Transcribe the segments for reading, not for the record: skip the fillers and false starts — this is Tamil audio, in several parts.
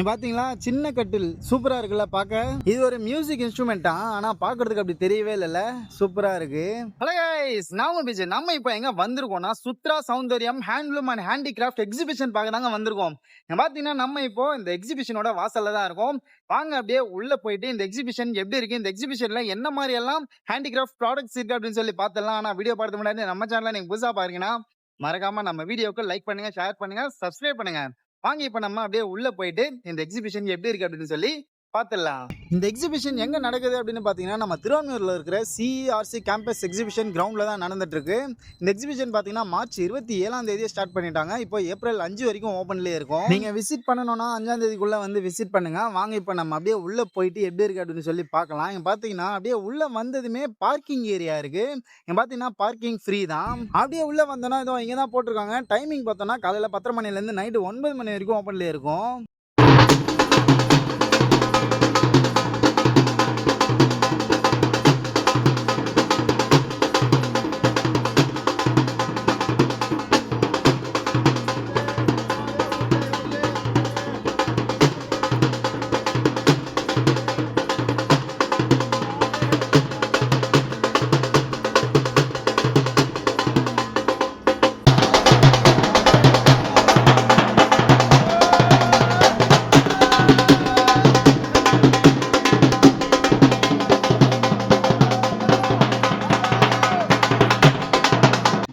நீ பாத்தீங்களா சின்ன கட்டில் சூப்பரா இருக்குல்ல பார்க்க. இது ஒரு மியூசிக் இன்ஸ்ட்ருமெண்டா, ஆனா பாக்குறதுக்கு அப்படி தெரியவே இல்லைல்ல. சூப்பரா இருக்கு. ஹலோ கைஸ், நான் உங்க பிஜே. நம்ம இப்போ எங்க வந்திருக்கோம்னா Suthra Soundaryam handloom and handicraft exhibition பார்க்க தாங்க வந்திருக்கோம். பாத்தீங்கன்னா நம்ம இப்போ இந்த எக்ஸிபிஷனோட வாசல்ல தான் இருக்கோம். வாங்க அப்படியே உள்ள போயிட்டு இந்த எக்ஸிபிஷன் எப்படி இருக்கு, இந்த எக்ஸிபிஷன்ல என்ன மாதிரி எல்லாம் ஹேண்டிகிராஃப்ட் ப்ராடக்ட்ஸ் இருக்கு அப்படின்னு சொல்லி பார்த்தலாம். ஆனா வீடியோ பார்த்து முன்னாடி நம்ம சேனல்ல நீங்க புதுசா பாருங்கன்னா மறக்காம நம்ம வீடியோக்கு லைக் பண்ணுங்க, ஷேர் பண்ணுங்க, சப்ஸ்கிரைப் பண்ணுங்க. வாங்க இப்ப நம்ம அப்படியே உள்ள போயிட்டு இந்த எக்ஸிபிஷன் எப்படி இருக்கு அப்படின்னு சொல்லி பார்த்துடலாம். இந்த எக்ஸிபிஷன் எங்க நடக்குது அப்படின்னு பாத்தீங்கன்னா நம்ம திருவான்மியூர்ல இருக்கிற சிஆர்சி கேம்பஸ் எக்ஸிபிஷன் கிரவுண்ட்ல தான் நடந்துட்டு இருக்கு. இந்த எக்ஸிபிஷன் பாத்தீங்கன்னா மார்ச் 27 ஸ்டார்ட் பண்ணிட்டாங்க. இப்போ ஏப்ரல் 5 வரைக்கும் ஓபன்லயே இருக்கும். நீங்க விசிட் பண்ணணும்னா 5 வந்து விசிட் பண்ணுங்க. வாங்க இப்ப நம்ம அப்படியே உள்ள போயிட்டு எப்படி இருக்கு அப்படின்னு சொல்லி பார்க்கலாம். இங்க பாத்தீங்கன்னா அப்படியே உள்ள வந்ததுமே பார்க்கிங் ஏரியா இருக்கு. இங்க பாத்தீங்கன்னா பார்க்கிங் ஃப்ரீ தான். அப்படியே உள்ள வந்தோம்னா இதோ இங்க தான் போட்டிருக்காங்க. டைமிங் பார்த்தோம்னா காலையில 10:30 மணில இருந்து நைட்டு 9 மணி வரைக்கும் ஓபன்லயே இருக்கும்.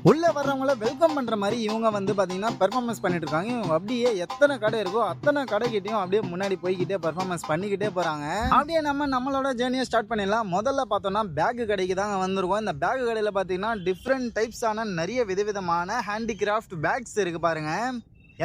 உள்ள வர்றவங்கள வெல்கம் பண்ற மாதிரி இவங்க வந்து பாத்தீங்கன்னா பெர்ஃபார்மன்ஸ் பண்ணிட்டு இருக்காங்க. இவங்க அப்படியே எத்தனை கடை இருக்கோ அத்தனை கடைகிட்டையும் அப்படியே முன்னாடி போய்கிட்டே பெர்ஃபார்மன்ஸ் பண்ணிக்கிட்டே போறாங்க. அப்படியே நம்மளோட ஜேர்னியை ஸ்டார்ட் பண்ணிடலாம். முதல்ல பார்த்தோம்னா பேக் கடைக்கு தாங்க வந்திருக்கோம். இந்த பேக் கடையில பாத்தீங்கன்னா டிஃப்ரெண்ட் டைப்ஸ் ஆன நிறைய விதவிதமான ஹேண்டிகிராஃப்ட் பேக்ஸ் இருக்கு பாருங்க.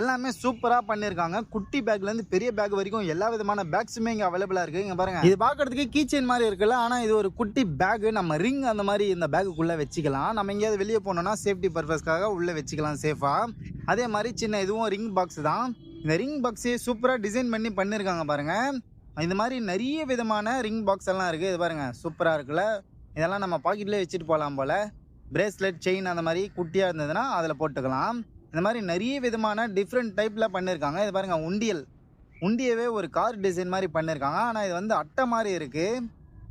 எல்லாமே சூப்பரா பண்ணிருக்காங்க. குட்டி பேக்ல இருந்து பெரிய பேக் வரைக்கும் எல்லா விதமான பேக்ஸுமே இங்க அவைலபிளா இருக்கு. இங்க பாருங்க, இது பாக்குறதுக்கு கீ செயின் மாதிரி இருக்குல்ல, ஆனா இது ஒரு குட்டி பேக். நம்ம ரிங் அந்த மாதிரி இந்த பேக்குக்குள்ள வச்சுக்கலாம். நம்ம எங்கேயாவது வெளியே போனோம்னா சேஃப்டி பர்பஸ்க்காக உள்ள வச்சுக்கலாம் சேஃபா. அதே மாதிரி சின்ன இதுவும் ரிங் பாக்ஸ் தான். இந்த ரிங் பாக்ஸே சூப்பரா டிசைன் பண்ணி பண்ணிருக்காங்க பாருங்க. இந்த மாதிரி நிறைய விதமான ரிங் பாக்ஸ் எல்லாம் இருக்கு. இது பாருங்க சூப்பரா இருக்குல்ல. இதெல்லாம் நம்ம பாக்கெட்லயே வச்சுட்டு போகலாம் போல. பிரேஸ்லெட், செயின் அந்த மாதிரி குட்டியா இருந்ததுன்னா அதுல போட்டுக்கலாம். இந்த மாதிரி நிறைய விதமான டிஃப்ரெண்ட் டைப்ல பண்ணிருக்காங்க. இது பாருங்க உண்டியவே ஒரு கார் டிசைன் மாதிரி பண்ணிருக்காங்க. ஆனா இது வந்து அட்டை மாதிரி இருக்கு.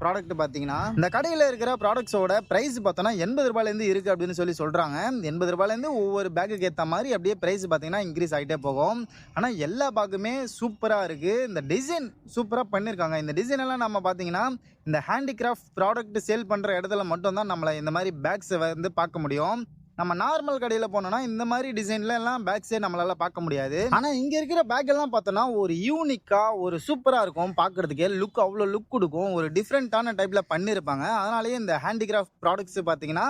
ப்ராடக்ட் பாத்தீங்கன்னா இந்த கடையில இருக்கிற ப்ராடக்ட்ஸோட பிரைஸ் பார்த்தோன்னா 80 ரூபாயில இருந்து இருக்கு அப்படின்னு சொல்லி சொல்றாங்க. 80 ரூபாயில இருந்து ஒவ்வொரு பேக்குக்கு ஏற்ற மாதிரி அப்படியே பிரைஸ் பாத்தீங்கன்னா இன்க்ரீஸ் ஆகிட்டே போகும். ஆனா எல்லா பேக்குமே சூப்பரா இருக்கு. இந்த டிசைன் சூப்பரா பண்ணிருக்காங்க. இந்த டிசைன் எல்லாம் நம்ம பாத்தீங்கன்னா இந்த ஹேண்டிகிராஃப்ட் ப்ராடக்ட் சேல் பண்ற இடத்துல மட்டும் தான் நம்மள இந்த மாதிரி பேக்ஸ் வந்து பார்க்க முடியும். நம்ம நார்மல் கடையில போனோம்னா இந்த மாதிரி டிசைன்ல எல்லாம் பேக்ஸே நம்மளால பார்க்க முடியாது. ஆனா இங்க இருக்கிற பேக் எல்லாம் பார்த்தோம்னா ஒரு யூனிக்கா ஒரு சூப்பரா இருக்கும். பாக்குறதுக்கே லுக் அவ்வளோ லுக் கொடுக்கும். ஒரு டிஃப்ரெண்டான டைப்ல பண்ணிருப்பாங்க. அதனாலேயே இந்த ஹேண்டிகிராஃப்ட் ப்ராடக்ட்ஸ் பாத்தீங்கன்னா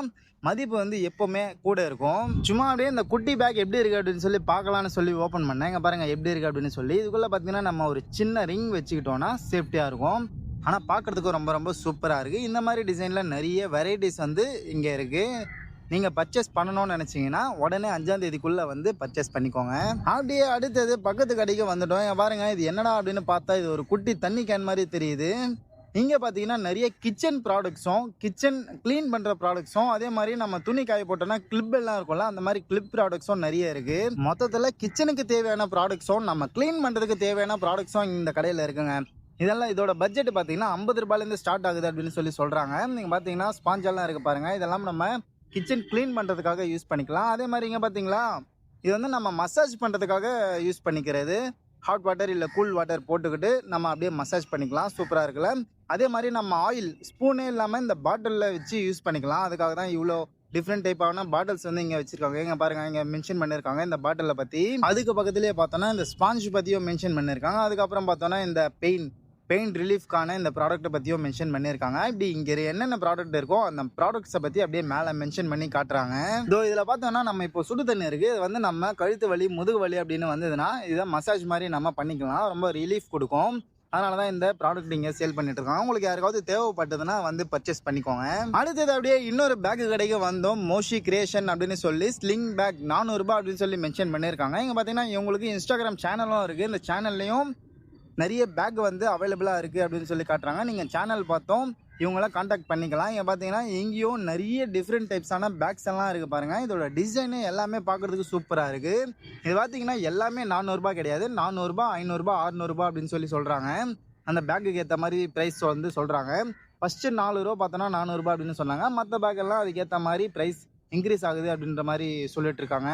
மதிப்பு வந்து எப்பவுமே கூட இருக்கும். சும்மா அப்படியே இந்த குட்டி பேக் எப்படி இருக்கு அப்படின்னு சொல்லி பார்க்கலாம்னு சொல்லி ஓப்பன் பண்ணேன். இங்க பாருங்க எப்படி இருக்கு அப்படின்னு சொல்லி. இதுக்குள்ள பாத்தீங்கன்னா நம்ம ஒரு சின்ன ரிங் வச்சுக்கிட்டோம்னா சேஃப்டியா இருக்கும். ஆனா பாக்குறதுக்கு ரொம்ப ரொம்ப சூப்பரா இருக்கு. இந்த மாதிரி டிசைன்ல நிறைய வெரைட்டிஸ் வந்து இங்க இருக்கு. நீங்க பர்ச்சேஸ் பண்ணணும்னு நினைச்சீங்கன்னா உடனே 5ஆம் தேதிக்குள்ள வந்து பர்ச்சேஸ் பண்ணிக்கோங்க. அப்படியே அடுத்தது பக்கத்து கடைக்கு வந்துட்டோம். பாருங்க இது என்னடா அப்படின்னு பார்த்தா இது ஒரு குட்டி தண்ணி கேன் மாதிரி தெரியுது. இங்க பாத்தீங்கன்னா நிறைய கிச்சன் ப்ராடக்ட்ஸும் கிச்சன் கிளீன் பண்ற ப்ராடக்ட்ஸும் அதே மாதிரி நம்ம துணி காய போட்டோம்னா கிளிப் எல்லாம் இருக்கும்ல, அந்த மாதிரி கிளிப் ப்ராடக்ட்ஸும் நிறைய இருக்கு. மொத்தத்துல கிச்சனுக்கு தேவையான ப்ராடக்ட்ஸும் நம்ம கிளீன் பண்றதுக்கு தேவையான ப்ராடக்ட்ஸும் இந்த கடையில இருக்குங்க. இதெல்லாம் இதோட பட்ஜெட் பாத்தீங்கன்னா 50 ரூபாயில இருந்து ஸ்டார்ட் ஆகுது அப்படின்னு சொல்லி சொல்றாங்க. நீங்க பாத்தீங்கன்னா ஸ்பாஞ்ச் எல்லாம் இருக்கு பாருங்க. இதெல்லாம் நம்ம கிச்சன் கிளீன் பண்ணுறதுக்காக யூஸ் பண்ணிக்கலாம். அதே மாதிரி இங்கே பார்த்தீங்களா இது வந்து நம்ம மசாஜ் பண்ணுறதுக்காக யூஸ் பண்ணிக்கிறது. ஹாட் வாட்டர் இல்லை கூல் வாட்டர் போட்டுக்கிட்டு நம்ம அப்படியே மசாஜ் பண்ணிக்கலாம். சூப்பராக இருக்குல்ல. அதே மாதிரி நம்ம ஆயில் ஸ்பூனே இல்லாமல் இந்த பாட்டிலில் வச்சு யூஸ் பண்ணிக்கலாம். அதுக்காக தான் இவ்வளோ டிஃப்ரெண்ட் டைப்பான பாட்டில்ஸ் வந்து இங்கே வச்சிருக்காங்க. இங்கே பாருங்க இங்கே மென்ஷன் பண்ணியிருக்காங்க இந்த பாட்டிலை பற்றி. அதுக்கு பக்கத்துலேயே பார்த்தோன்னா இந்த ஸ்பாஞ்ச் பற்றியும் மென்ஷன் பண்ணியிருக்காங்க. அதுக்கப்புறம் பார்த்தோன்னா இந்த பெயின் ரிலீஃப்கான இந்த ப்ராடக்ட்டை பற்றியும் மென்ஷன் பண்ணியிருக்காங்க. இப்படி இங்கே என்னென்ன ப்ராடக்ட் இருக்கோ அந்த ப்ராடக்ட்ஸை பற்றி அப்படியே மேலே மென்ஷன் பண்ணி காட்டுறாங்க. இதோ இதில் பார்த்தோம்னா நம்ம இப்போ சுடு தண்ணி இருக்குது. இது வந்து நம்ம கழுத்து வலி முதுகு வலி அப்படின்னு வந்ததுன்னா இதை மசாஜ் மாதிரி நம்ம பண்ணிக்கலாம். ரொம்ப ரிலீஃப் கொடுக்கும். அதனால தான் இந்த ப்ராடக்ட் இங்கே சேல் பண்ணிட்டு இருக்காங்க. உங்களுக்கு யாருக்காவது தேவைப்பட்டதுன்னா வந்து பர்ச்சேஸ் பண்ணிக்கோங்க. அடுத்தது அப்படியே இன்னொரு பேக் கடைக்கு வந்தோம். மோஷி கிரியேஷன் அப்படின்னு சொல்லி ஸ்லிங் பேக் 400 ரூபாய் அப்படின்னு சொல்லி மென்ஷன் பண்ணியிருக்காங்க. இங்கே பார்த்தீங்கன்னா இவங்களுக்கு இன்ஸ்டாகிராம் சேனலும் இருக்குது. இந்த சேனல்லையும் நிறைய பேக் வந்து அவைலபிளாக இருக்குது அப்படின்னு சொல்லி காட்டுறாங்க. நீங்கள் சேனல் பார்த்தோம் இவங்கள காண்டாக்ட் பண்ணிக்கலாம். இங்கே பார்த்தீங்கன்னா எங்கேயும் நிறைய டிஃப்ரெண்ட் டைப்ஸான பேக்ஸ் எல்லாம் இருக்குது பாருங்கள். இதோட டிசைனு எல்லாமே பார்க்குறதுக்கு சூப்பராக இருக்குது. இது பார்த்தீங்கன்னா எல்லாமே 400 கிடையாது, 400, 500, 600 அப்படின்னு சொல்கிறாங்க. அந்த பேக்குக்கு ஏற்ற மாதிரி ப்ரைஸ் வந்து சொல்கிறாங்க. ஃபஸ்ட்டு 4 ரூபா பார்த்தோன்னா 400 அப்படின்னு சொன்னாங்க. மற்ற பேக்கெல்லாம் அதுக்கேற்ற மாதிரி ப்ரைஸ் இன்க்ரீஸ் ஆகுது அப்படின்ற மாதிரி சொல்லிட்டு இருக்காங்க.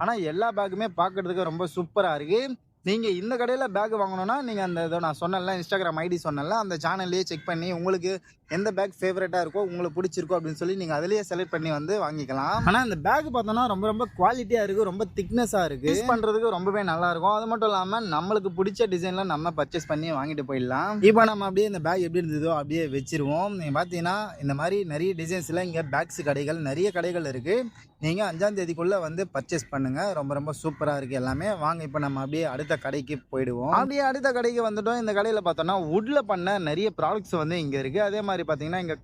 ஆனால் எல்லா பேக்குமே பார்க்குறதுக்கு ரொம்ப சூப்பராக இருக்குது. நீங்கள் இந்த கடையில் பேக் வாங்கணுன்னா நீங்கள் அந்த இதோ நான் சொன்னேன்ல, இன்ஸ்டாகிராம் ஐடி சொன்னேன்ல, அந்த சேனல்லையே செக் பண்ணி உங்களுக்கு எந்த பேக் ஃபேவரட்டாக இருக்கோ, உங்களுக்கு பிடிச்சிருக்கோ அப்படின்னு சொல்லி நீங்கள் அதிலேயே செலக்ட் பண்ணி வந்து வாங்கிக்கலாம். ஆனால் இந்த பேக் பார்த்தோன்னா ரொம்ப ரொம்ப குவாலிட்டியாக இருக்குது, ரொம்ப திக்னஸாக இருக்குது, யூஸ் பண்ணுறதுக்கு ரொம்பவே நல்லாயிருக்கும். அது மட்டும் இல்லாமல் நம்மளுக்கு பிடிச்ச டிசைனில் நம்ம பர்ச்சேஸ் பண்ணி வாங்கிட்டு போயிடலாம். இப்போ நம்ம அப்படியே இந்த பேக் எப்படி இருந்ததோ அப்படியே வச்சிருவோம். நீங்கள் பார்த்தீங்கன்னா இந்த மாதிரி நிறைய டிசைன்ஸில் இங்கே பேக்ஸ் கடைகள் நிறைய கடைகள் இருக்குது. நீங்கள் 5ஆம் தேதிக்குள்ளே வந்து பர்ச்சேஸ் பண்ணுங்கள். ரொம்ப ரொம்ப சூப்பராக இருக்குது எல்லாமே. வாங்க இப்போ நம்ம அப்படியே அடுத்த கடைக்கு போயிடுவோம். அப்படியே அடுத்த கடைக்கு வந்துட்டோம். இந்த கடையில் பார்த்தோன்னா வுட்டில் பண்ண நிறைய ப்ராடக்ட்ஸ் வந்து இங்கே இருக்குது. அதே மாதிரி பார்த்தீங்கன்னா இங்கே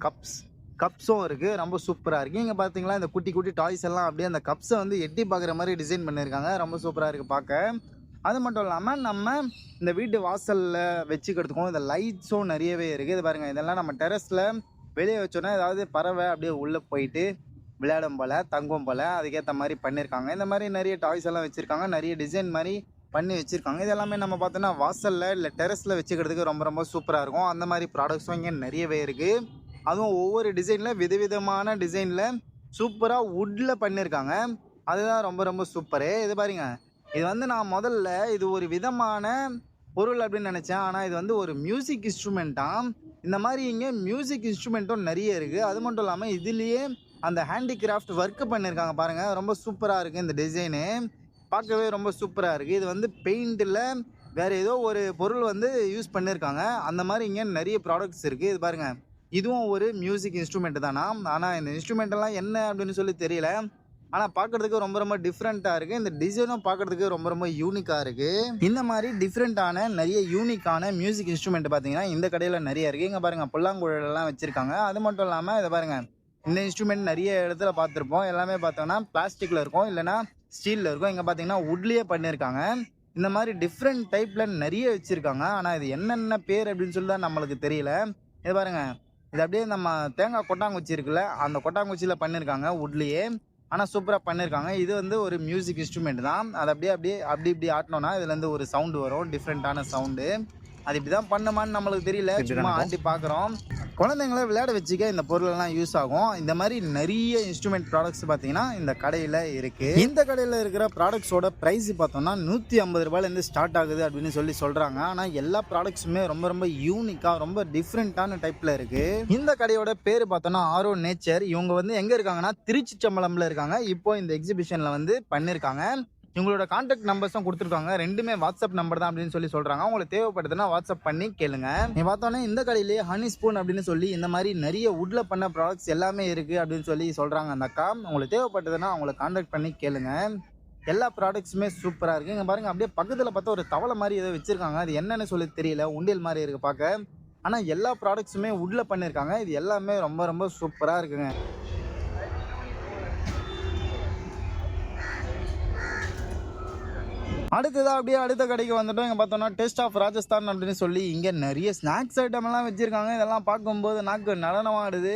கப்ஸும் இருக்குது, ரொம்ப சூப்பராக இருக்குது. இங்கே பார்த்தீங்களா இந்த குட்டி குட்டி டாய்ஸ் எல்லாம் அப்படியே அந்த கப்ஸை வந்து எட்டி பார்க்குற மாதிரி டிசைன் பண்ணியிருக்காங்க. ரொம்ப சூப்பராக இருக்குது பார்க்க. அது மட்டும் இல்லாமல் நம்ம இந்த வீட்டு வாசலில் வச்சுக்கிறதுக்கும் இந்த லைட்ஸும் நிறையவே இருக்குது. இது பாருங்கள், இதெல்லாம் நம்ம டெரஸில் வெளியே வச்சோன்னா ஏதாவது பறவை அப்படியே உள்ளே போயிட்டு விளையாடும் போல், தங்கும் போல், அதுக்கேற்ற மாதிரி பண்ணியிருக்காங்க. இந்த மாதிரி நிறைய டாய்ஸ் எல்லாம் வச்சுருக்காங்க, நிறைய டிசைன் மாதிரி பண்ணி வச்சுருக்காங்க. இது எல்லாமே நம்ம பார்த்தோன்னா வாசலில் இல்லை டெரஸில் வச்சுக்கிறதுக்கு ரொம்ப ரொம்ப சூப்பராக இருக்கும். அந்த மாதிரி ப்ராடக்ட்ஸும் இங்கே நிறையவே இருக்குது. அதுவும் ஒவ்வொரு டிசைனில் விதவிதமான டிசைனில் சூப்பராக வுட்டில் பண்ணியிருக்காங்க. அதுதான் ரொம்ப ரொம்ப சூப்பரு. இது பாருங்க, இது வந்து நான் முதல்ல இது ஒரு விதமான பொருள் அப்படின்னு நினச்சேன். ஆனால் இது வந்து ஒரு மியூசிக் இன்ஸ்ட்ருமெண்ட்டாக. இந்த மாதிரி இங்கே மியூசிக் இன்ஸ்ட்ருமெண்ட்டும் நிறைய இருக்குது. அது மட்டும் இல்லாமல் இதுலேயே அந்த ஹேண்டிகிராஃப்ட் ஒர்க்கு பண்ணியிருக்காங்க பாருங்கள். ரொம்ப சூப்பராக இருக்குது இந்த டிசைனு, பார்க்கவே ரொம்ப சூப்பராக இருக்குது. இது வந்து பெயிண்டில் வேறு ஏதோ ஒரு பொருள் வந்து யூஸ் பண்ணியிருக்காங்க. அந்த மாதிரி இங்கே நிறைய ப்ராடக்ட்ஸ் இருக்குது. இது பாருங்கள், இதுவும் ஒரு மியூசிக் இன்ஸ்ட்ருமெண்ட் தானா. ஆனால் இந்த இன்ஸ்ட்ருமெண்ட்டெல்லாம் என்ன அப்படின்னு சொல்லி தெரியல. ஆனால் பார்க்குறதுக்கு ரொம்ப ரொம்ப டிஃப்ரெண்ட்டாக இருக்குது. இந்த டிசைனும் பார்க்குறதுக்கு ரொம்ப ரொம்ப யூனிக்காக இருக்குது. இந்த மாதிரி டிஃப்ரெண்ட்டான நிறைய யூனிக்கான மியூசிக் இன்ஸ்ட்ருமெண்ட் பார்த்தீங்கன்னா இந்த கடையில் நிறைய இருக்குது. இங்கே பாருங்கள், புல்லாங்குழலெல்லாம் வச்சுருக்காங்க. அது மட்டும் இல்லாமல் இதை பாருங்கள், இந்த இன்ஸ்ட்ருமெண்ட் நிறைய இடத்துல பார்த்துருப்போம். எல்லாமே பார்த்தோன்னா பிளாஸ்டிக்கில் இருக்கும், இல்லைனா ஸ்டீலில் இருக்கும். இங்கே பார்த்தீங்கன்னா வுட்லேயே பண்ணியிருக்காங்க. இந்த மாதிரி டிஃப்ரெண்ட் டைப்பில் நிறைய வச்சுருக்காங்க. ஆனால் இது என்னென்ன பேர் அப்படின்னு சொல்லி தான் நம்மளுக்கு தெரியல. இது பாருங்கள், இது அப்படியே நம்ம தேங்காய் கொட்டாங்குச்சி இருக்குல்ல, அந்த கொட்டாங்குச்சியில் பண்ணியிருக்காங்க வுட்லேயே. ஆனால் சூப்பராக பண்ணியிருக்காங்க. இது வந்து ஒரு மியூசிக் இன்ஸ்ட்ருமெண்ட் தான். அது இப்படி ஆட்டினோன்னா இதுலேருந்து ஒரு சவுண்டு வரும், டிஃப்ரெண்ட்டான சவுண்டு. அது இப்படி தான் பண்ணுமான்னு நம்மளுக்கு தெரியல, சும்மா ஆட்டி பார்க்குறோம். குழந்தைங்கள விளையாட வச்சுக்க இந்த பொருளெல்லாம் யூஸ் ஆகும். இந்த மாதிரி நிறைய இன்ஸ்ட்ருமெண்ட் ப்ராடக்ட்ஸ் பார்த்தீங்கன்னா இந்த கடையில் இருக்குது. இந்த கடையில் இருக்கிற ப்ராடக்ட்ஸோட ப்ரைஸ் பார்த்தோம்னா 150 ரூபாயிலேருந்து ஸ்டார்ட் ஆகுது அப்படின்னு சொல்கிறாங்க. ஆனால் எல்லா ப்ராடக்ட்ஸுமே ரொம்ப ரொம்ப யூனிக்காக, ரொம்ப டிஃப்ரெண்ட்டான டைப்பில் இருக்குது. இந்த கடையோட பேர் பார்த்தோன்னா ஆரோ நேச்சர். இவங்க வந்து எங்கே இருக்காங்கன்னா திருச்சிற்றம்பலம்ல இருக்காங்க. இப்போ இந்த எக்ஸிபிஷனில் வந்து பண்ணியிருக்காங்க. இவங்களோட கான்டாக்ட் நம்பர்ஸும் கொடுத்துருக்காங்க. ரெண்டுமே வாட்ஸ்அப் நம்பர் தான் அப்படின்னு சொல்கிறாங்க. உங்களுக்கு தேவைப்படுதுன்னா வாட்ஸ்அப் பண்ணி கேளுங்க. நீ பார்த்தோன்னே இந்த கடையிலேயே ஹனி ஸ்பூன் அப்படின்னு சொல்லி இந்த மாதிரி நிறைய வுட்ல பண்ண ப்ராடக்ட்ஸ் எல்லாமே இருக்குது அப்படின்னு சொல்கிறாங்க அந்த அக்கா. உங்களுக்கு தேவைப்பட்டதுன்னா அவங்களை கான்டாக்ட் பண்ணி கேளுங்க. எல்லா ப்ராடக்ட்ஸுமே சூப்பராக இருக்குது. இங்கே பாருங்கள், அப்படியே பக்கத்தில் பார்த்தா ஒரு தவளை மாதிரி ஏதோ வச்சுருக்காங்க. அது என்னன்னு சொல்லி தெரியல, உண்டியல் மாதிரி இருக்குது பார்க்க. ஆனால் எல்லா ப்ராடக்ட்ஸுமே வுட்ல பண்ணியிருக்காங்க. இது எல்லாமே ரொம்ப ரொம்ப சூப்பராக இருக்குங்க. அடுத்ததாக அப்படியே அடுத்த கடைக்கு வந்துட்டோம். இங்கே பார்த்தோன்னா டேஸ்ட் ஆஃப் ராஜஸ்தான் அப்படின்னு சொல்லி இங்கே நிறைய ஸ்நாக்ஸ் ஐட்டம் எல்லாம் வச்சுருக்காங்க. இதெல்லாம் பார்க்கும்போது நாக்கு நடனமாடுது.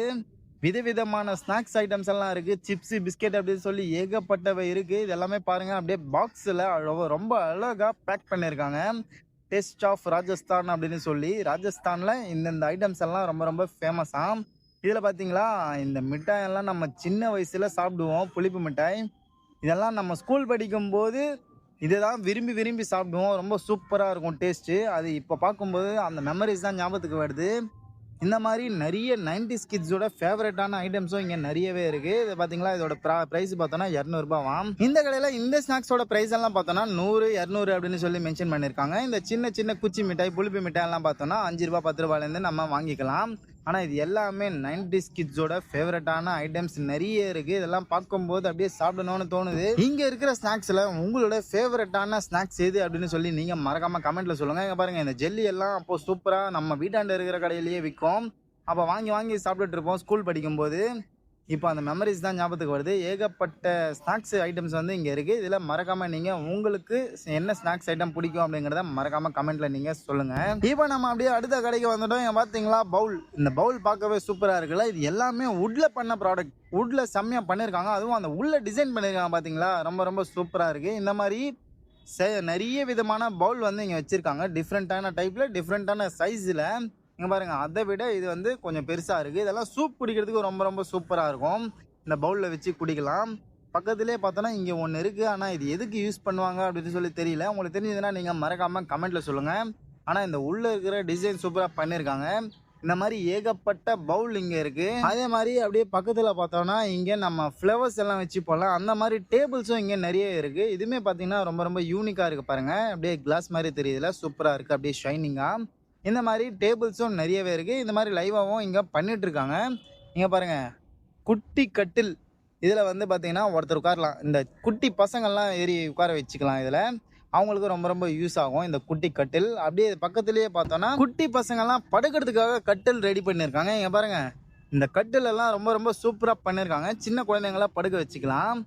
விதவிதமான ஸ்நாக்ஸ் ஐட்டம்ஸ் எல்லாம் இருக்குது. சிப்ஸு, பிஸ்கெட் அப்படின்னு சொல்லி ஏகப்பட்டவை இருக்குது. இது எல்லாமே பாருங்கள், அப்படியே பாக்ஸில் ரொம்ப அழகாக பேக் பண்ணியிருக்காங்க. டேஸ்ட் ஆஃப் ராஜஸ்தான் அப்படின்னு சொல்லி ராஜஸ்தானில் இந்த ஐட்டம்ஸ் எல்லாம் ரொம்ப ரொம்ப ஃபேமஸாக. இதில் பார்த்தீங்களா, இந்த மிட்டாயெல்லாம் நம்ம சின்ன வயசில் சாப்பிடுவோம், புளிப்பு மிட்டாய். இதெல்லாம் நம்ம ஸ்கூல் படிக்கும்போது இதை தான் விரும்பி சாப்பிடுவோம். ரொம்ப சூப்பராக இருக்கும் டேஸ்ட்டு. அது இப்போ பார்க்கும்போது அந்த மெமரிஸ் தான் ஞாபகத்துக்கு வருது. இந்த மாதிரி நிறைய 90s கிட்ஸோட ஃபேவரட்டான ஐட்டம்ஸும் இங்கே நிறையவே இருக்குது. இது பார்த்தீங்களா, இதோட ப்ரைஸ் பார்த்தோன்னா 200 ரூபாவாம். இந்த கடையில் இந்த ஸ்நாக்ஸோட ப்ரைஸ் எல்லாம் பார்த்தோன்னா 100, 200 அப்படின்னு சொல்லி மென்ஷன் பண்ணியிருக்காங்க. இந்த சின்ன சின்ன குச்சி மிட்டாய், புளிப்பு மிட்டாய் எல்லாம் பார்த்தோன்னா 5 ரூபா 10 ரூபாயிலேருந்து நம்ம வாங்கிக்கலாம். ஆனால் இது எல்லாமே 90s கிட்ஸோட ஃபேவரட்டான ஐட்டம்ஸ் நிறைய இருக்குது. இதெல்லாம் பார்க்கும்போது அப்படியே சாப்பிடணும்னு தோணுது. இங்கே இருக்கிற ஸ்நாக்ஸில் உங்களோட ஃபேவரட்டான ஸ்நாக்ஸ் எது அப்படின்னு சொல்லி நீங்கள் மறக்காமல் கமெண்ட்டில் சொல்லுங்கள். இங்கே பாருங்கள், இந்த ஜெல்லி எல்லாம் அப்போது சூப்பராக நம்ம வீட்டாண்ட இருக்கிற கடையிலேயே விற்கும். அப்போ வாங்கி சாப்பிட்டுட்டு இருப்போம் ஸ்கூல் படிக்கும்போது. இப்போ அந்த மெமரிஸ் தான் ஞாபகத்துக்கு வருது. ஏகப்பட்ட ஸ்நாக்ஸ் ஐட்டம்ஸ் வந்து இங்கே இருக்குது. இதில் மறக்காமல் நீங்கள் உங்களுக்கு என்ன ஸ்நாக்ஸ் ஐட்டம் பிடிக்கும் அப்படிங்கிறத மறக்காமல் கமெண்ட்டில் நீங்கள் சொல்லுங்கள். இப்போ நம்ம அப்படியே அடுத்த கடைக்கு வந்துட்டோம். இங்கே பார்த்தீங்களா பவுல். இந்த பவுல் பார்க்கவே சூப்பராக இருக்குல்ல. இது எல்லாமே வுட்டில் பண்ண ப்ராடக்ட். வுட்டில் செம்மையாக பண்ணியிருக்காங்க. அதுவும் அந்த உள்ள டிசைன் பண்ணியிருக்காங்க பார்த்தீங்களா, ரொம்ப ரொம்ப சூப்பராக இருக்குது. இந்த மாதிரி நிறைய விதமான பவுல் வந்து இங்கே வச்சுருக்காங்க. டிஃப்ரெண்ட்டான டைப்பில் டிஃப்ரெண்ட்டான சைஸில். இங்கே பாருங்கள், அதை விட இது வந்து கொஞ்சம் பெருசாக இருக்குது. இதெல்லாம் சூப் குடிக்கிறதுக்கு ரொம்ப ரொம்ப சூப்பராக இருக்கும். இந்த பவுலில் வச்சு குடிக்கலாம். பக்கத்துலேயே பார்த்தோன்னா இங்கே ஒன்று இருக்குது. ஆனால் இது எதுக்கு யூஸ் பண்ணுவாங்க அப்படின்னு சொல்லி தெரியல. உங்களுக்கு தெரிஞ்சதுன்னா நீங்கள் மறக்காமல் கமெண்ட்டில் சொல்லுங்கள். ஆனால் இந்த உள்ளே இருக்கிற டிசைன் சூப்பராக பண்ணியிருக்காங்க. இந்த மாதிரி ஏகப்பட்ட பவுல் இங்கே இருக்குது. அதே மாதிரி அப்படியே பக்கத்தில் பார்த்தோன்னா இங்கே நம்ம ஃப்ளவர்ஸ் எல்லாம் வச்சு போடலாம். அந்த மாதிரி டேபிள்ஸும் இங்கே நிறைய இருக்குது. இதுவுமே பார்த்தீங்கன்னா ரொம்ப ரொம்ப யூனிக்காக இருக்குது பாருங்கள். அப்படியே கிளாஸ் மாதிரி தெரியுதுல, சூப்பராக இருக்குது. அப்படியே ஷைனிங்காக இந்த மாதிரி டேபிள்ஸும் நிறையவே இருக்குது. இந்த மாதிரி லைவாகவும் இங்கே பண்ணிகிட்ருக்காங்க. இங்கே பாருங்கள், குட்டி கட்டில். இதில் வந்து பார்த்திங்கன்னா ஒருத்தர் உட்காரலாம். இந்த குட்டி பசங்கள்லாம் ஏறி உட்கார வச்சுக்கலாம். இதில் அவங்களுக்கு ரொம்ப ரொம்ப யூஸ் ஆகும் இந்த குட்டி கட்டில். அப்படியே பக்கத்துலேயே பார்த்தோன்னா குட்டி பசங்கள்லாம் படுக்கிறதுக்காக கட்டில் ரெடி பண்ணியிருக்காங்க. இங்கே பாருங்கள், இந்த கட்டில் எல்லாம் ரொம்ப ரொம்ப சூப்பராக பண்ணியிருக்காங்க. சின்ன குழந்தைங்களாம் படுக்க வச்சுக்கலாம்.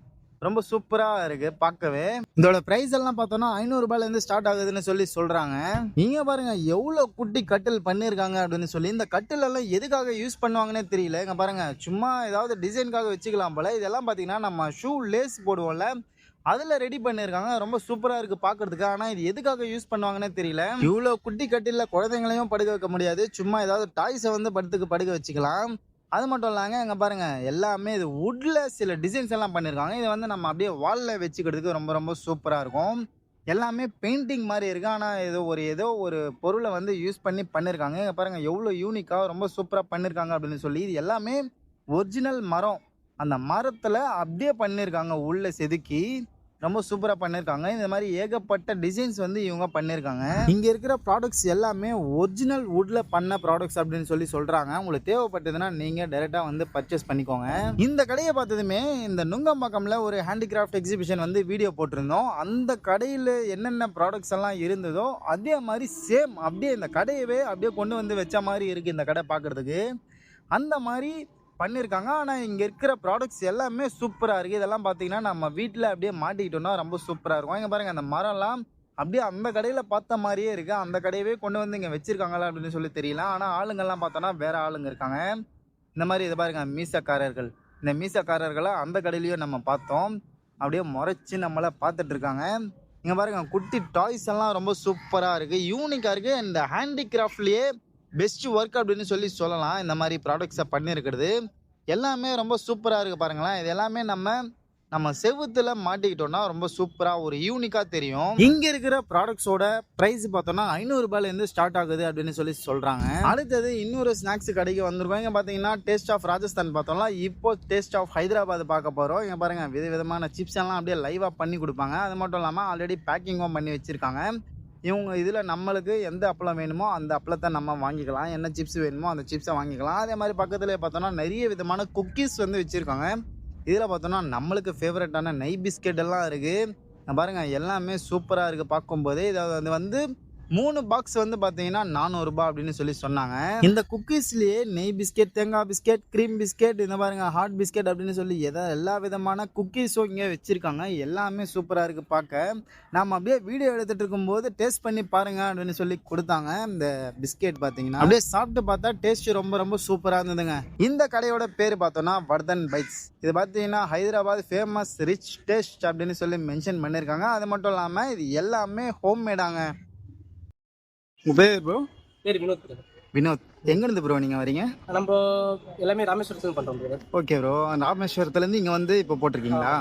ரொம்ப சூப்பராக இருக்குது பார்க்கவே. இதோட ப்ரைஸ் எல்லாம் பார்த்தோன்னா 500 ரூபாயிலேருந்து ஸ்டார்ட் ஆகுதுன்னு சொல்லி சொல்கிறாங்க. நீங்கள் பாருங்கள் எவ்வளோ குட்டி கட்டில் பண்ணியிருக்காங்க அப்படின்னு சொல்லி. இந்த கட்டில் எல்லாம் எதுக்காக யூஸ் பண்ணுவாங்கன்னே தெரியல. இங்கே பாருங்கள், சும்மா ஏதாவது டிசைனுக்காக வச்சுக்கலாம் போல். இதெல்லாம் பார்த்தீங்கன்னா நம்ம ஷூ லேஸ் போடுவோம்ல, அதில் ரெடி பண்ணியிருக்காங்க. ரொம்ப சூப்பராக இருக்குது பார்க்குறதுக்கு. ஆனால் இது எதுக்காக யூஸ் பண்ணுவாங்கன்னே தெரியல. இவ்வளோ குட்டி கட்டிலில் குழந்தைங்களையும் படுக்க வைக்க முடியாது. சும்மா ஏதாவது டாய்ஸை வந்து படுக்க வச்சுக்கலாம். அது மட்டும் இல்லாங்க, இங்கே பாருங்கள், எல்லாமே இது வுட்டில் சில டிசைன்ஸ் எல்லாம் பண்ணியிருக்காங்க. இதை வந்து நம்ம அப்படியே வாலில் வச்சுக்கிறதுக்கு ரொம்ப ரொம்ப சூப்பராக இருக்கும். எல்லாமே பெயிண்டிங் மாதிரி இருக்குது. ஆனால் ஏதோ ஒரு பொருளை வந்து யூஸ் பண்ணி பண்ணியிருக்காங்க. இங்கே பாருங்கள் எவ்வளோ யூனிக்காக ரொம்ப சூப்பராக பண்ணியிருக்காங்க அப்படின்னு சொல்லி. இது எல்லாமே ஒரிஜினல் மரம். அந்த மரத்தில் அப்படியே பண்ணியிருக்காங்க, உள்ளே செதுக்கி ரொம்ப சூப்பராக பண்ணியிருக்காங்க. இந்த மாதிரி ஏகப்பட்ட டிசைன்ஸ் வந்து இவங்க பண்ணியிருக்காங்க. இங்கே இருக்கிற ப்ராடக்ட்ஸ் எல்லாமே ஒரிஜினல் வுட்டில் பண்ண ப்ராடக்ட்ஸ் அப்படின்னு சொல்லி சொல்கிறாங்க. உங்களுக்கு தேவைப்பட்டதுன்னா நீங்கள் டைரெக்டாக வந்து பர்ச்சேஸ் பண்ணிக்கோங்க. இந்த கடையை பார்த்ததுமே இந்த நுங்கம்பாக்கம்ல ஒரு ஹேண்டிகிராஃப்ட் எக்ஸிபிஷன் வந்து வீடியோ போட்டிருந்தோம். அந்த கடையில் என்னென்ன ப்ராடக்ட்ஸ் எல்லாம் இருந்ததோ அதே மாதிரி சேம் அப்படியே இந்த கடையவே அப்படியே கொண்டு வந்து வச்ச மாதிரி இருக்குது இந்த கடை பார்க்குறதுக்கு. அந்த மாதிரி பண்ணியிருக்காங்க. ஆனால் இங்கே இருக்கிற ப்ராடக்ட்ஸ் எல்லாமே சூப்பராக இருக்குது. இதெல்லாம் பார்த்தீங்கன்னா நம்ம வீட்டில் அப்படியே மாட்டிக்கிட்டோம்னா ரொம்ப சூப்பராக இருக்கும். இங்கே பாருங்கள், அந்த மரம்லாம் அப்படியே அந்த கடையில் பார்த்த மாதிரியே இருக்குது. அந்த கடையவே கொண்டு வந்து இங்கே வச்சுருக்காங்களா அப்படின்னு சொல்லி தெரியல. ஆனால் ஆளுங்கள்லாம் பார்த்தோன்னா வேறு ஆளுங்க இருக்காங்க. இந்த மாதிரி இதை பாருங்கள், மீசக்காரர்கள். இந்த மீசக்காரர்களை அந்த கடையிலையும் நம்ம பார்த்தோம். அப்படியே முறைச்சி நம்மளை பார்த்துட்ருக்காங்க. இங்கே பாருங்கள், குட்டி டாய்ஸ் எல்லாம் ரொம்ப சூப்பராக இருக்குது, யூனிக்காக இருக்குது. இந்த ஹேண்டிகிராஃப்ட்லேயே பெஸ்ட் ஒர்க் அப்படின்னு சொல்லி சொல்லலாம். இந்த மாதிரி ப்ராடக்ட்ஸை பண்ணியிருக்கிறது எல்லாமே ரொம்ப சூப்பராக இருக்குது பாருங்களேன். இது எல்லாமே நம்ம செவுத்துல மாட்டிக்கிட்டோம்னா ரொம்ப சூப்பராக ஒரு யூனிக்காக தெரியும். இங்கே இருக்கிற ப்ராடக்ட்ஸோட ப்ரைஸ் பார்த்தோன்னா 500 ரூபாயிலேருந்து ஸ்டார்ட் ஆகுது அப்படின்னு சொல்லி சொல்கிறாங்க. அடுத்தது இன்னொரு ஸ்நாக்ஸ் கடைக்கு வந்திருக்கோம். இங்கே பார்த்தீங்கன்னா டேஸ்ட் ஆஃப் ராஜஸ்தான் பார்த்தோம்னா இப்போ டேஸ்ட் ஆஃப் ஹைதராபாத் பார்க்க போகிறோம். இங்கே பாருங்கள், விதவிதமான சிப்ஸ் எல்லாம் அப்படியே லைவாக பண்ணி கொடுப்பாங்க. அது மட்டும் இல்லாமல் ஆல்ரெடி பேக்கிங்கும் பண்ணி வச்சுருக்காங்க. இவங்க இதில் நம்மளுக்கு எந்த அப்பளம் வேணுமோ அந்த அப்பளத்தை நம்ம வாங்கிக்கலாம். என்ன சிப்ஸ் வேணுமோ அந்த சிப்ஸை வாங்கிக்கலாம். அதே மாதிரி பக்கத்தில் பார்த்தோன்னா நிறைய விதமான குக்கீஸ் வந்து வச்சுருக்காங்க. இதில் பார்த்தோன்னா நம்மளுக்கு ஃபேவரட்டான நெய் பிஸ்கெட் எல்லாம் இருக்குது பாருங்கள். எல்லாமே சூப்பராக இருக்குது பார்க்கும்போதே. இதை வந்து 3 பாக்ஸ் வந்து பார்த்தீங்கன்னா 400 ரூபாய் அப்படின்னு சொல்லி சொன்னாங்க. இந்த குக்கீஸ்லேயே நெய் பிஸ்கெட், தேங்காய் பிஸ்கெட், க்ரீம் பிஸ்கெட், இந்த பாருங்க ஹாட் பிஸ்கெட் அப்படின்னு சொல்லி எல்லா விதமான குக்கீஸும் இங்கே வச்சுருக்காங்க. எல்லாமே சூப்பராக இருக்குது பார்க்க. நம்ம அப்படியே வீடியோ எடுத்துகிட்டு இருக்கும்போது டேஸ்ட் பண்ணி பாருங்க அப்படின்னு சொல்லி கொடுத்தாங்க. இந்த பிஸ்கெட் பார்த்தீங்கன்னா அப்படியே சாப்பிட்டு பார்த்தா டேஸ்ட் ரொம்ப ரொம்ப சூப்பராக இருந்ததுங்க. இந்த கடையோட பேர் பார்த்தோன்னா வர்தன் பைட்ஸ். இது பார்த்தீங்கன்னா ஹைதராபாத் ஃபேமஸ் ரிச் டேஸ்ட் அப்படின்னு சொல்லி மென்ஷன் பண்ணியிருக்காங்க. அது மட்டும் இல்லாமல் இது எல்லாமே ஹோம்மேடாங்க. உங்கள் பேர் ப்ரோ? பேர் வினோத். வினோத், எங்கேருந்து ப்ரோ நீங்கள் வரீங்க? நம்ம எல்லாமே ராமேஸ்வரத்துலேருந்து பண்ணுறோம் ப்ரோ. ஓகே ப்ரோ, ராமேஸ்வரத்துலேருந்து இங்கே வந்து இப்போ போட்டிருக்கீங்களா?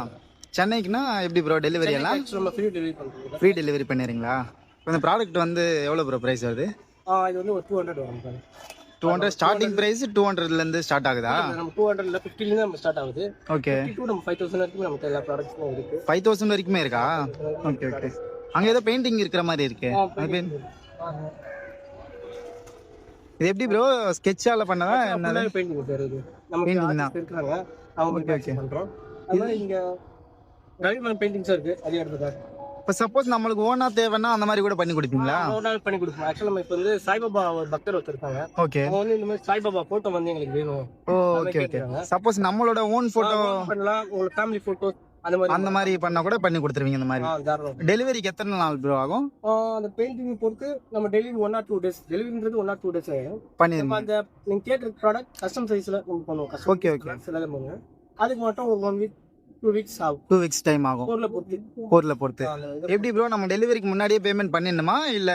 சென்னைக்குன்னா எப்படி ப்ரோ டெலிவரி எல்லாம்? நம்ம ஃப்ரீ டெலிவரி பண்ணுறோம். ஃப்ரீ டெலிவரி பண்ணிடுறீங்களா? இப்போ இந்த ப்ராடக்ட் வந்து எவ்வளோ ப்ரோ ப்ரைஸ் வருது? இது வந்து ஒரு 200 வரும். 200 ஸ்டார்டிங் ப்ரைஸ் 200லேருந்து ஸ்டார்ட் ஆகுதா? நம்ம 200 இல்லை 50லேருந்து நம்ம ஸ்டார்ட் ஆகுது. ஓகே, 52 நம்ம 5000 வரைக்கும் நமக்கு எல்லா ப்ராடக்ட்ஸும் இருக்குது. 5000 வரைக்குமே இருக்கா? Okay okay. அங்கே ஏதோ பெயிண்டிங் இருக்கிற மாதிரி இருக்கு. இது எப்படி ப்ரோ ஸ்கெட்சால பண்ணதா? என்ன பெயிண்டிங் சார்? இது நம்ம பெயிண்டிங் தான் இருக்காங்க, அவங்க ஓகே பண்றோம். அதனால இங்க ரவிமன் பெயிண்டிங்ஸ் இருக்கு, அதே இடத்துல இப்போ சப்போஸ் நம்மளுக்கு ஓனா தேவைன்னா அந்த மாதிரி கூட பண்ணி கொடுப்பீங்களா? ஒரு நாள் பண்ணி கொடுப்போம். ஆக்சுவலாக நம்ம இப்போ வந்து சாய்பாபா ஒரு பக்தர் வச்சிருக்காங்க. ஓகே. அவங்க வந்து இந்த மாதிரி சாய்பாபா போட்டோ வந்து எங்களுக்கு வேணும். Okay okay. சப்போஸ் நம்மளோட ஓன் போட்டோ பண்ணலாம், உங்களோட ஃபேமிலி போட்டோ அந்த மாதிரி பண்ணா கூட பண்ணி கொடுத்துருவீங்க. இந்த மாதிரி தாராளம். டெலிவரிக்கு எத்தனை நாள் ப்ரோ ஆகும்? அந்த பெயிண்டிங் பொறுத்து நம்ம delivery 1 or 2 days, டெலிவரின்றது 1 or 2 days ஆகும். பண்ணிடுங்க. அந்த நீங்க கேட்குற ப்ராடக்ட் கஸ்டம் சைஸ்ல நம்ம பண்ணுவோம். Okay okay. சில பண்ணுவோம். அதுக்கு மட்டும் ஒரு 1 week 2 weeks ஆகும். 2 weeks டைம் ஆகும். பொருளை பொறுத்து. எப்படி ப்ரோ நம்ம டெலிவரிக்கு முன்னாடியே பேமெண்ட் பண்ணிடணுமா இல்ல?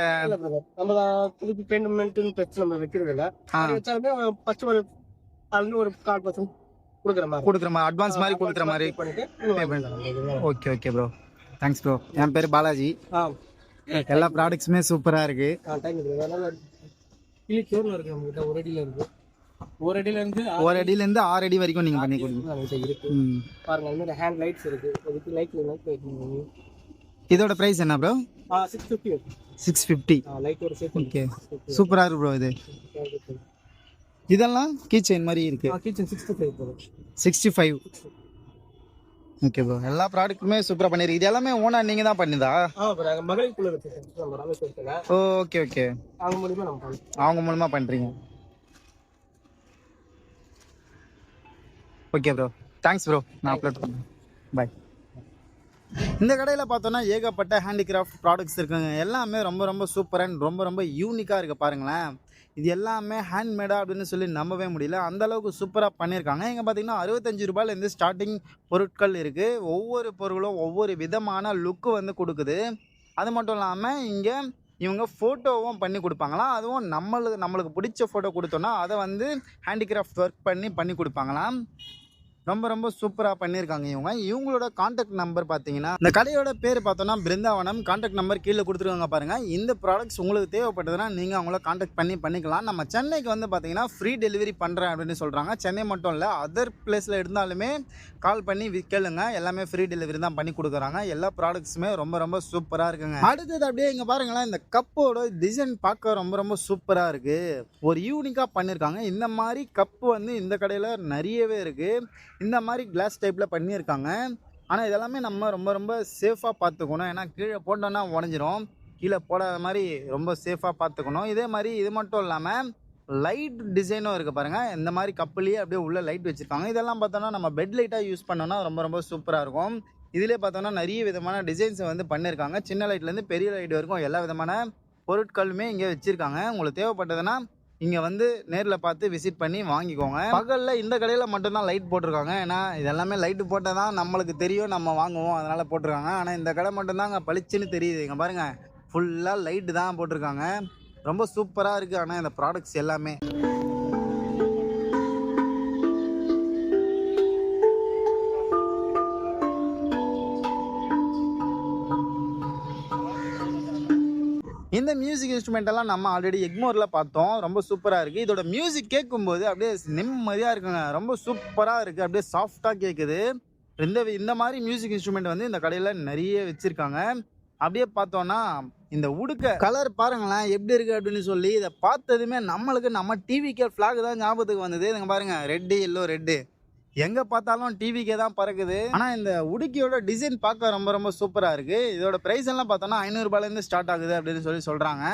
நம்ம திருப்பி பேமெண்ட்னு பிரச்சனை நம்ம வைக்கிறது இல்ல. அது வச்சாலுமே ஃபர்ஸ்ட் ஒரு அதுல ஒரு 4% கொடுக்குற மாதிரி அட்வான்ஸ் மாதிரி கொடுக்குற மாதிரி okay okay bro. Thanks bro. என் பேர் பாலாஜி. எல்லா ப்ராடக்ட்ஸுமே சூப்பராக இருக்கு. இருக்கு நம்மகிட்ட ஒரு அடியில இருக்கு. ஒரு அடியிலேருந்து 6 அடி வரைக்கும் நீங்கள் பண்ணி கொடுங்க. பாருங்க, இந்த மாதிரி ஹேண்ட் லைட்ஸ் இருக்கு. இதுக்கு லைட் இதோட ப்ரைஸ் என்ன ப்ரோ? 650. 650 லைட் ஒரு செட். ஓகே, சூப்பராக இருக்கு ப்ரோ. இது இதெல்லாம் கீ செயின் மாதிரி இருக்கு. Kitchen 65 okay bro. எல்லா ப்ராடக்ட்டுமே சூப்பராக பண்ணிருக்கு. இது எல்லாமே ஓனா நீங்கள் தான் பண்ணுதா? மகளிருக்குள்ள ஓகே ஓகே. அவங்க மூலமா பண்ணுறீங்க. Okay bro, thanks bro. நான் அப்லோட் பண்ணேன். பாய். இந்த கடையில் பார்த்தோன்னா ஏகப்பட்ட ஹேண்டிகிராஃப்ட் ப்ராடக்ட்ஸ் இருக்குங்க. எல்லாமே ரொம்ப ரொம்ப சூப்பர் அண்ட் ரொம்ப ரொம்ப யூனிக்காக இருக்குது. பாருங்களேன், இது எல்லாமே ஹேண்ட்மேடா அப்படின்னு சொல்லி நம்பவே முடியல. அந்த அளவுக்கு சூப்பராக பண்ணியிருக்காங்க. இங்கே பார்த்தீங்கன்னா 65 ரூபாயிலேருந்து ஸ்டார்டிங் பொருட்கள் இருக்குது. ஒவ்வொரு பொருளும் ஒவ்வொரு விதமான லுக்கு வந்து கொடுக்குது. அது மட்டும் இல்லாமல் இங்கே இவங்க ஃபோட்டோவும் பண்ணி கொடுப்பாங்களாம். அதுவும் நம்மளுக்கு பிடிச்ச ஃபோட்டோ கொடுத்தோன்னா அதை வந்து ஹேண்டிகிராஃப்ட் ஒர்க் பண்ணி கொடுப்பாங்களாம். ரொம்ப ரொம்ப சூப்பராக பண்ணியிருக்காங்க. இவங்களோட காண்டாக்ட் நம்பர் பார்த்தீங்கன்னா, இந்த கடையோட பேர் பார்த்தோன்னா பிருந்தாவனம். காண்டாக்ட் நம்பர் கீழே கொடுத்துருவாங்க பாருங்கள். இந்த ப்ராடக்ட்ஸ் உங்களுக்கு தேவைப்பட்டதுன்னா நீங்கள் அவங்கள காண்டாக்ட் பண்ணிக்கலாம். நம்ம சென்னைக்கு வந்து பார்த்தீங்கன்னா ஃப்ரீ டெலிவரி பண்ணுறேன் அப்படின்னு சொல்கிறாங்க. சென்னை மட்டும் இல்லை, அதர் பிளேஸில் இருந்தாலுமே கால் பண்ணி கேளுங்க. எல்லாமே ஃப்ரீ டெலிவரி தான் பண்ணி கொடுக்குறாங்க. எல்லா ப்ராடக்ட்ஸுமே ரொம்ப ரொம்ப சூப்பராக இருக்குங்க. அடுத்தது அப்படியே இங்கே பாருங்களேன், இந்த கப்போட டிசைன் பார்க்க ரொம்ப ரொம்ப சூப்பராக இருக்குது. ஒரு யூனிக்காக பண்ணியிருக்காங்க. இந்த மாதிரி கப்பு வந்து இந்த கடையில் நிறையவே இருக்குது. இந்த மாதிரி கிளாஸ் டைப்பில் பண்ணியிருக்காங்க. ஆனால் இதெல்லாமே நம்ம ரொம்ப ரொம்ப சேஃபாக பார்த்துக்கணும். ஏன்னா கீழே போட்டோன்னா உடஞ்சிரும். கீழே போடாத மாதிரி ரொம்ப சேஃபாக பார்த்துக்கணும். இதே மாதிரி இது மட்டும் இல்லாமல் லைட் டிசைனும் இருக்குது பாருங்கள். இந்த மாதிரி கப்புலேயே அப்படியே உள்ள லைட் வச்சுருக்காங்க. இதெல்லாம் பார்த்தோன்னா நம்ம பெட் லைட்டாக யூஸ் பண்ணோன்னா ரொம்ப ரொம்ப சூப்பராக இருக்கும். இதிலே பார்த்தோன்னா நிறைய விதமான டிசைன்ஸை வந்து பண்ணியிருக்காங்க. சின்ன லைட்லேருந்து பெரிய லைட் வரைக்கும் எல்லா விதமான பொருட்களுமே இங்கே வச்சுருக்காங்க. உங்களுக்கு தேவைப்பட்டதுன்னா இங்கே வந்து நேரில் பார்த்து விசிட் பண்ணி வாங்கிக்கோங்க. பகலில் இந்த கடையில் மட்டும்தான் லைட் போட்டிருக்காங்க. ஏன்னா இதெல்லாமே லைட்டு போட்டால் தான் நம்மளுக்கு தெரியும், நம்ம வாங்குவோம், அதனால் போட்டிருக்காங்க. ஆனால் இந்த கடை மட்டும்தான் அங்கே பளிச்சுன்னு தெரியுது. இங்கே பாருங்கள், ஃபுல்லாக லைட்டு தான் போட்டிருக்காங்க. ரொம்ப சூப்பராக இருக்குது. ஆனால் இந்த ப்ராடக்ட்ஸ் எல்லாமே இந்த மியூசிக் இன்ஸ்ட்ருமெண்ட் எல்லாம் நம்ம ஆல்ரெடி எக்மோரில் பார்த்தோம். ரொம்ப சூப்பராக இருக்குது. இதோட மியூசிக் கேட்கும்போது அப்படியே நிம்மதியாக இருக்குங்க. ரொம்ப சூப்பராக இருக்குது. அப்படியே சாஃப்டாக கேட்குது. இந்த மாதிரி மியூசிக் இன்ஸ்ட்ருமெண்ட் வந்து இந்த கடையில் நிறைய வச்சுருக்காங்க. அப்படியே பார்த்தோன்னா இந்த உடுக்க கலர் பாருங்களேன் எப்படி இருக்குது அப்படின்னு சொல்லி இதை பார்த்ததுமே நம்ம டிவிக்கே ஃப்ளாக் தான் ஞாபகத்துக்கு வந்தது. இங்கே பாருங்கள், ரெட்டு எல்லோ ரெட்டு எங்கே பார்த்தாலும் டிவிக்கே தான் பறக்குது. ஆனால் இந்த உடுக்கியோட டிசைன் பார்க்க ரொம்ப ரொம்ப சூப்பராக இருக்குது. இதோட ப்ரைஸ் எல்லாம் பார்த்தோன்னா 500 ரூபாயிலேருந்து ஸ்டார்ட் ஆகுது அப்படின்னு சொல்லி சொல்கிறாங்க.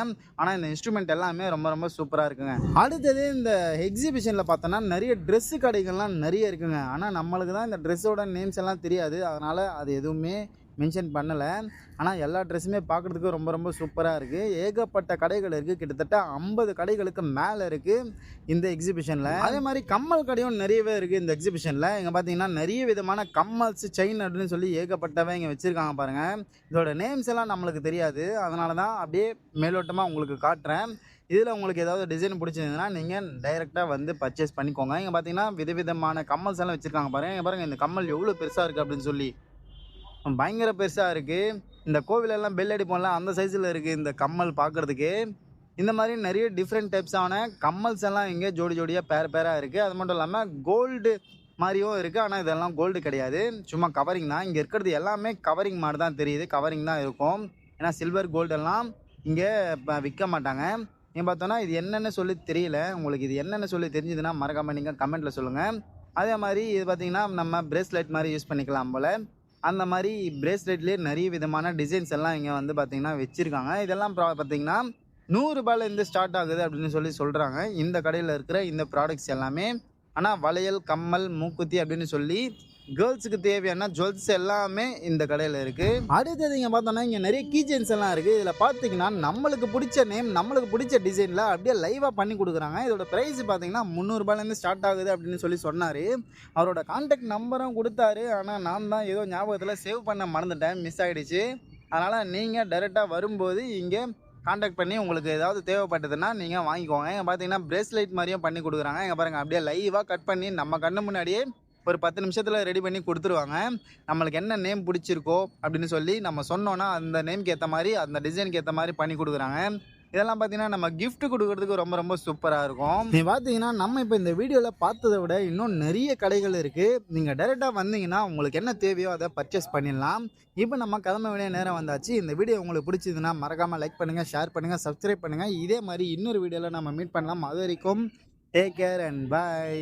ஆனால் இந்த இன்ஸ்ட்ருமெண்ட் எல்லாமே ரொம்ப ரொம்ப சூப்பராக இருக்குங்க. அடுத்தது இந்த எக்ஸிபிஷனில் பார்த்தோன்னா நிறைய ட்ரெஸ்ஸு கடைகள்லாம் நிறைய இருக்குங்க. ஆனால் நம்மளுக்கு தான் இந்த ட்ரெஸ்ஸோட நேம்ஸ் எல்லாம் தெரியாது. அதனால் அது எதுவுமே மென்ஷன் பண்ணலை. ஆனால் எல்லா ட்ரெஸ்ஸுமே பார்க்குறதுக்கு ரொம்ப ரொம்ப சூப்பராக இருக்குது. ஏகப்பட்ட கடைகள் இருக்குது. கிட்டத்தட்ட 50 கடைகளுக்கு மேலே இருக்குது இந்த எக்ஸிபிஷனில். அதே மாதிரி கம்மல் கடையும் நிறையவே இருக்குது இந்த எக்ஸிபிஷனில். இங்கே பார்த்தீங்கன்னா நிறைய விதமான கம்மல்ஸ், செயின் அப்படின்னு சொல்லி ஏகப்பட்டவை இங்கே வச்சுருக்காங்க பாருங்கள். இதோட நேம்ஸ் எல்லாம் நம்மளுக்கு தெரியாது. அதனால தான் அப்படியே மேலோட்டமாக உங்களுக்கு காட்டுறேன். இதில் உங்களுக்கு ஏதாவது டிசைன் பிடிச்சிருந்ததுன்னா நீங்கள் டைரெக்டாக வந்து பர்ச்சேஸ் பண்ணிக்கோங்க. இங்கே பார்த்தீங்கன்னா விதவிதமான கம்மல்ஸ் எல்லாம் வச்சுருக்காங்க பாருங்கள். இங்கே பாருங்கள், இந்த கம்மல் எவ்வளோ பெருசாக இருக்குது அப்படின்னு சொல்லி பயங்கர பெருசாக இருக்குது. இந்த கோவிலெல்லாம் பெல் அடிப்போம்ல அந்த சைஸில் இருக்குது இந்த கம்மல் பார்க்குறதுக்கு. இந்த மாதிரி நிறைய டிஃப்ரெண்ட் டைப்ஸான கம்மல்ஸ் எல்லாம் இங்கே ஜோடி ஜோடியாக பேராக இருக்குது. அது மட்டும் இல்லாமல் கோல்டு மாதிரியும் இருக்குது. ஆனால் இதெல்லாம் கோல்டு கிடையாது, சும்மா கவரிங் தான். இங்கே இருக்கிறது எல்லாமே கவரிங் மாதிரி தான் தெரியுது. கவரிங் தான் இருக்கும். ஏன்னா சில்வர் கோல்டெல்லாம் இங்கே விற்க மாட்டாங்க. நீங்கள் பார்த்தோன்னா இது என்னென்னு சொல்லி தெரியல. உங்களுக்கு இது என்னென்னு சொல்லி தெரிஞ்சதுன்னா மறக்காமல் நீங்கள் கமெண்ட்டில் சொல்லுங்கள். அதே மாதிரி இது பார்த்திங்கன்னா நம்ம பிரேஸ்லெட் மாதிரி யூஸ் பண்ணிக்கலாம் போல். அந்த மாதிரி பிரேஸ்லெட்லேயே நிறைய விதமான டிசைன்ஸ் எல்லாம் இங்கே வந்து பார்த்திங்கன்னா வச்சுருக்காங்க. இதெல்லாம் பார்த்திங்கன்னா ₹100 ஸ்டார்ட் ஆகுது அப்படின்னு சொல்கிறாங்க இந்த கடையில் இருக்கிற இந்த ப்ராடக்ட்ஸ் எல்லாமே. ஆனால் வளையல், கம்மல், மூக்குத்தி அப்படின்னு சொல்லி கேர்ள்ஸுக்கு தேவையான ஜுவல்ஸ் எல்லாமே இந்த கடையில் இருக்குது. அடுத்தது இங்கே பார்த்தோன்னா இங்கே நிறைய கீச்செயின்ஸ் எல்லாம் இருக்குது. இதில் பார்த்தீங்கன்னா நம்மளுக்கு பிடிச்ச நேம், நம்மளுக்கு பிடிச்ச டிசைனில் அப்படியே லைவாக பண்ணி கொடுக்குறாங்க. இதோட ப்ரைஸ் பார்த்தீங்கன்னா ₹300 ஸ்டார்ட் ஆகுது அப்படின்னு சொன்னார். அவரோட கான்டாக்ட் நம்பரும் கொடுத்தாரு. ஆனால் நான் தான் ஏதோ ஞாபகத்தில் சேவ் பண்ண மறந்துட்டேன், மிஸ் ஆகிடுச்சு. அதனால் நீங்கள் டைரெக்டாக வரும்போது இங்கே கான்டாக்ட் பண்ணி உங்களுக்கு ஏதாவது தேவைப்பட்டதுன்னா நீங்கள் வாங்கிக்கோங்க. இங்கே பார்த்தீங்கன்னா பிரேஸ்லெட் மாதிரியும் பண்ணி கொடுக்குறாங்க. இங்கே பாருங்கள், அப்படியே லைவாக கட் பண்ணி நம்ம கண்ணு முன்னாடியே ஒரு 10 நிமிஷத்தில் ரெடி பண்ணி கொடுத்துருவாங்க. நம்மளுக்கு என்ன நேம் பிடிச்சிருக்கோ அப்படின்னு சொல்லி நம்ம சொன்னோன்னா அந்த நேம்க்கு ஏற்ற மாதிரி, அந்த டிசைனுக்கு ஏற்ற மாதிரி பண்ணி கொடுக்குறாங்க. இதெல்லாம் பார்த்தீங்கன்னா நம்ம gift கொடுக்கறதுக்கு ரொம்ப ரொம்ப சூப்பராக இருக்கும். நீங்கள் பார்த்தீங்கன்னா நம்ம இப்போ இந்த வீடியோவில் பார்த்ததை விட இன்னும் நிறைய கடைகள் இருக்குது. நீங்கள் டைரெக்டாக வந்தீங்கன்னா உங்களுக்கு என்ன தேவையோ அதை பர்ச்சேஸ் பண்ணிடலாம். இப்போ நம்ம கிளம்ப வேண்டிய நேரம் வந்தாச்சு. இந்த வீடியோ உங்களுக்கு பிடிச்சதுன்னா மறக்காமல் லைக் பண்ணுங்கள், ஷேர் பண்ணுங்கள், சப்ஸ்கிரைப் பண்ணுங்கள். இதே மாதிரி இன்னொரு வீடியோவில் நம்ம மீட் பண்ணலாம். அது வரைக்கும் டேக் கேர் அண்ட் பாய்.